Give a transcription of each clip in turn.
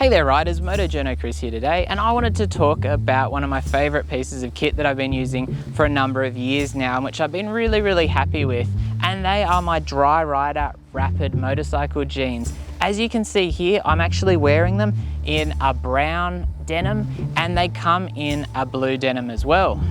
Hey there riders, Motojourno Chris here today, and I wanted to talk about one of my favourite pieces of kit that I've been using for a number of years now, and which I've been really happy with, and they are my DRIRIDER Rapid motorcycle jeans. As you can see here, I'm actually wearing them in a brown denim, and they come in a blue denim as well.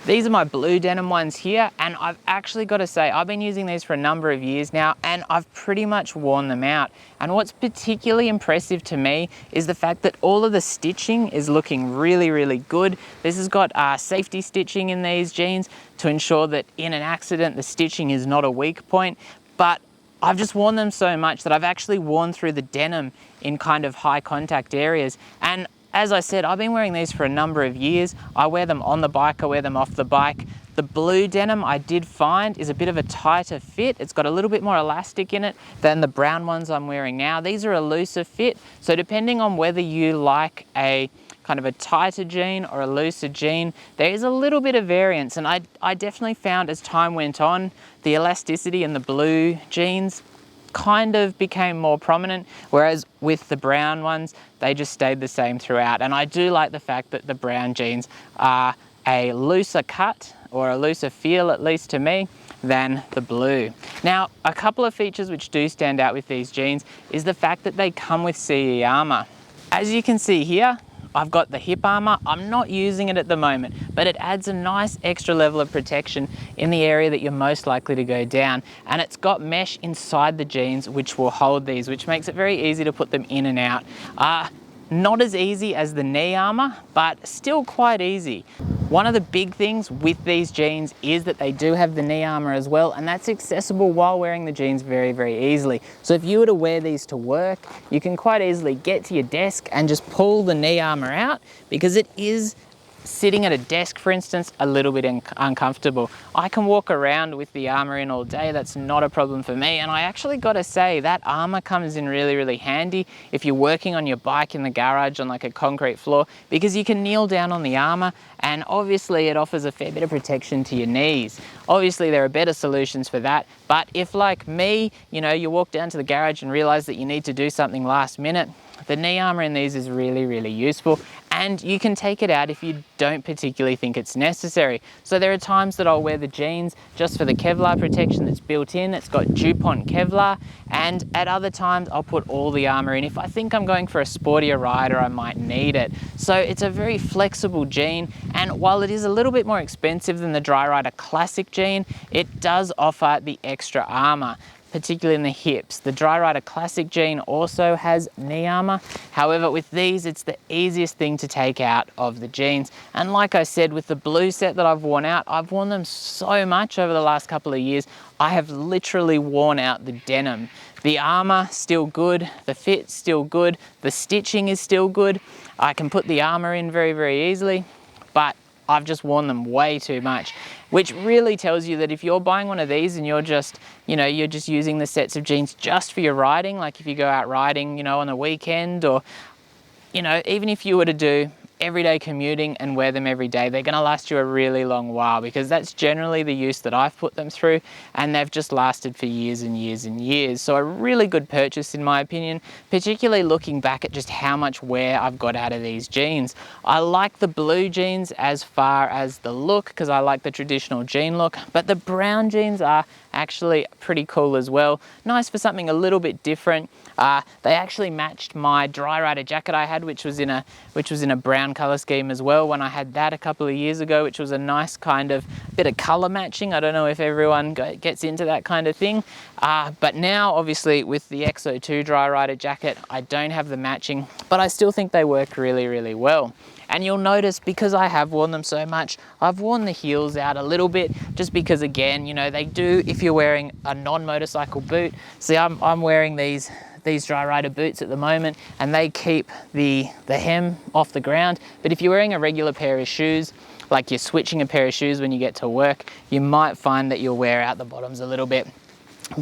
These are my blue denim ones here, and I've actually got to say, I've been using these for a number of years now, and I've pretty much worn them out. And what's particularly impressive to me is the fact that all of the stitching is looking really good. This has got safety stitching in these jeans to ensure that in an accident, the stitching is not a weak point. But I've just worn them so much that I've actually worn through the denim in kind of high contact areas. And as I said, I've been wearing these for a number of years. I wear them on the bike, I wear them off the bike. The blue denim I did find is a bit of a tighter fit. It's got a little bit more elastic in it than the brown ones I'm wearing now. These are a looser fit. So depending on whether you like a kind of a tighter jean or a looser jean, there is a little bit of variance. And I definitely found as time went on, the elasticity in the blue jeans kind of became more prominent, whereas with the brown ones, they just stayed the same throughout. And I do like the fact that the brown jeans are a looser cut, or a looser feel, at least to me, than the blue. Now, a couple of features which do stand out with these jeans is the fact that they come with CE armour. As you can see here, I've got the hip armour. I'm not using it at the moment, but it adds a nice extra level of protection in the area that you're most likely to go down. And it's got mesh inside the jeans which will hold these, which makes it very easy to put them in and out. Not as easy as the knee armour, but still quite easy. One of the big things with these jeans is that they do have the knee armour as well, and that's accessible while wearing the jeans very easily. So if you were to wear these to work, you can quite easily get to your desk and just pull the knee armour out, because it is, sitting at a desk for instance, a little bit uncomfortable. I can walk around with the armour in all day, that's not a problem for me. And I actually got to say, that armour comes in really handy if you're working on your bike in the garage on like a concrete floor, because you can kneel down on the armour, and obviously it offers a fair bit of protection to your knees. Obviously there are better solutions for that, but if like me, you know, you walk down to the garage and realise that you need to do something last minute, the knee armour in these is really useful, and you can take it out if you don't particularly think it's necessary. So there are times that I'll wear the jeans just for the Kevlar protection that's built in. It's got DuPont Kevlar, and at other times I'll put all the armour in. If I think I'm going for a sportier rider, I might need it. So it's a very flexible jean, and while it is a little bit more expensive than the DRIRIDER Classic jean, it does offer the extra armour, particularly in the hips. The DRIRIDER Classic jean also has knee armour. However, with these, it's the easiest thing to take out of the jeans. And like I said, with the blue set that I've worn out, I've worn them so much over the last couple of years, I have literally worn out the denim. The armour still good, the fit still good, the stitching is still good. I can put the armour in very easily, but I've just worn them way too much, which really tells you that if you're buying one of these and you're just, you know, you're just using the sets of jeans just for your riding, like if you go out riding, you know, on the weekend, or, you know, even if you were to do everyday commuting and wear them every day, they're going to last you a really long while, because that's generally the use that I've put them through, and they've just lasted for years and years. So a really good purchase in my opinion, particularly looking back at just how much wear I've got out of these jeans. I like the blue jeans as far as the look, because I like the traditional jean look, but the brown jeans are actually pretty cool as well. Nice for something a little bit different. They actually matched my DRIRIDER jacket I had, which was in a brown color scheme as well, when I had that a couple of years ago, which was a nice kind of bit of color matching. I don't know if everyone gets into that kind of thing, but now obviously with the XO2 DRIRIDER jacket, I don't have the matching, but I still think they work really well. And you'll notice, because I have worn them so much, I've worn the heels out a little bit, just because again, you know, they do, if you're wearing a non-motorcycle boot. See, I'm wearing these DRIRIDER boots at the moment, and they keep the hem off the ground. But if you're wearing a regular pair of shoes, like you're switching a pair of shoes when you get to work, you might find that you'll wear out the bottoms a little bit.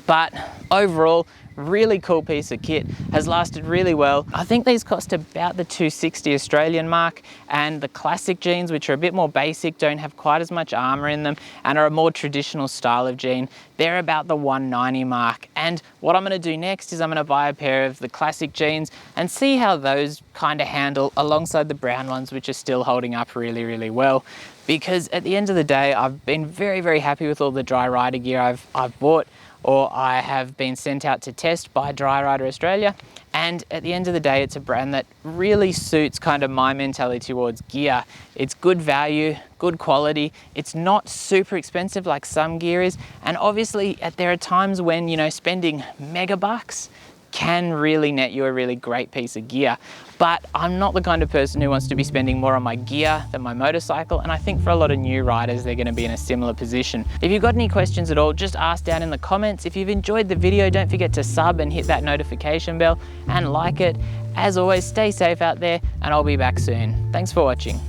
But overall, Really cool piece of kit, has lasted really well. I think these cost about the 260 Australian mark, and the classic jeans, which are a bit more basic, don't have quite as much armour in them, and are a more traditional style of jean, they're about the 190 mark. And what I'm going to do next is I'm going to buy a pair of the classic jeans and see how those kind of handle alongside the brown ones, which are still holding up really, really well. Because at the end of the day, I've been very, very happy with all the DRIRIDER gear I've bought, or I have been sent out to test by DRIRIDER Australia. And at the end of the day, it's a brand that really suits kind of my mentality towards gear. It's good value, good quality. It's not super expensive like some gear is. And obviously there are times when, you know, spending mega bucks can really net you a really great piece of gear. But I'm not the kind of person who wants to be spending more on my gear than my motorcycle, and I think for a lot of new riders, they're going to be in a similar position. If you've got any questions at all, just ask down in the comments. If you've enjoyed the video, don't forget to sub and hit that notification bell and like it. As always, stay safe out there, and I'll be back soon. Thanks for watching.